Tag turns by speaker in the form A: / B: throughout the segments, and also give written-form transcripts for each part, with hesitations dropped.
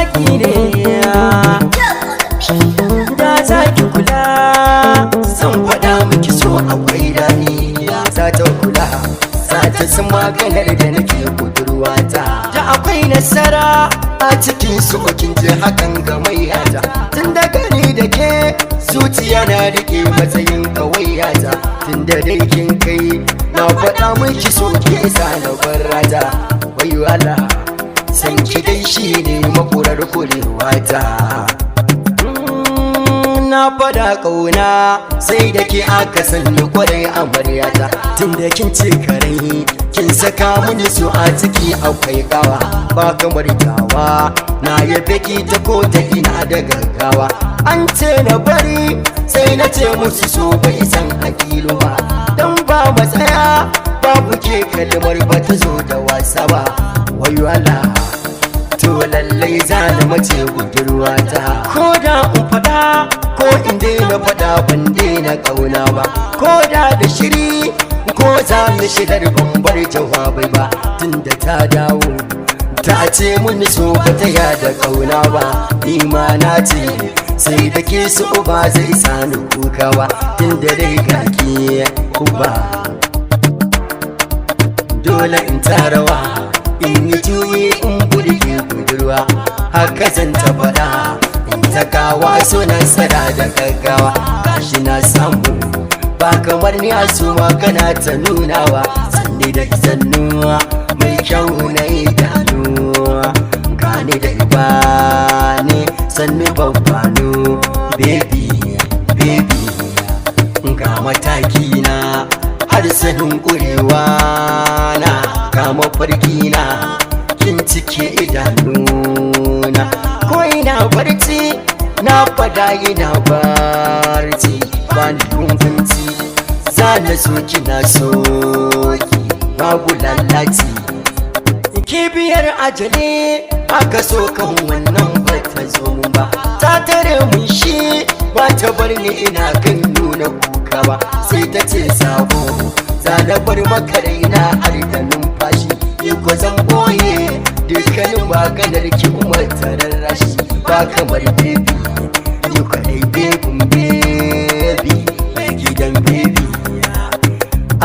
A: waki ne da za ki kula zan faɗa miki so akwai daɗi za ta kula za ta san maganar da nake budurwata da akwai nasara a cikin su kin ji hakan ga maiyata tun da gani da ke zuciya na rike matsayin kawaiyata tun da dai kin kai na faɗa miki so ke sa na barata wai wala san ki dai shi ne makurar kurewata na fada kauna sai da ke aka sanni kwarai amaryata tun da kin ce karai kin saka mini su a ciki akwai gawa ba kamar gawa na yabe ki ta ko ta ina da gaggawa an ce na bari sai na ce musu so bai san hakilu ba dan ba matsaya babu ke kalmar ba ta zo da wasa ba wayo Allah to lallai za na mace budurwata ko da in fada ko in daina fada ban daina kauna ba ko da shiri ko za mu shigar ban bar jawabai ba tunda ta dawo ta ce mun so ba ta yada kauna ba ni ma na ce sai da ke su ba zai sani kuka ba tunda dai kaki uba dole in tarawa in yi juyi in burge budurwa haka zan ta faɗa in ta kawa sunan sada da gaggawa gashi na samu ba kamar ni a su magana ta nunawa sanni da zannuwa mai kyau na idanuwa gane da ibane sannu babbano baby baby ga mataki na har sanin ƙurewa na ga mafarki na kin cike idanuna ko ina barci na fada ina barci ba ni kunkunci za na so kina soki babu lalaci kibiyar ajali aka so kan wannan ba ta zo mun ba ta tare mun shi ba ta bar ni ina kan nuna kuka ba sai ta ce sabo za na bar maka raina har da numfashi ko zan boye dukkanin maganar ki umar tarar rashi ba kamar baby ni kwadai baby mai gidan baby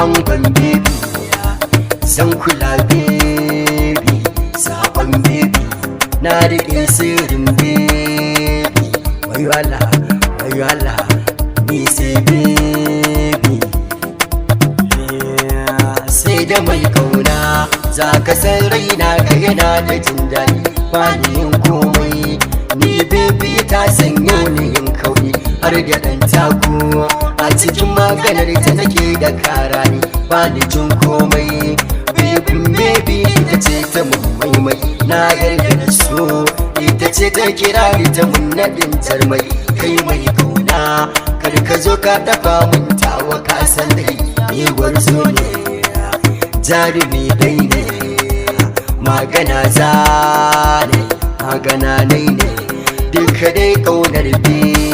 A: an ban baby zan kula baby sabon baby na riƙe sirrin baby wayo Allah ni sai baby sai da mai kauna za ka san raina ka yana da jin daɗi ba ni yin komai ni baby ta sanyo ni yin kauni har da ɗan taku a cikin maganar ta nake da kara ni ba ni jin komai baby ita ce ta maimai na yarda da so ita ce ta kira ni ta mun naɗin tarmai kai mai kauna kar ka zo ka dafa mun tawa ka san dai ni gwarzo ne jarumi dai ne magana nai ne duka dai kaunar biyu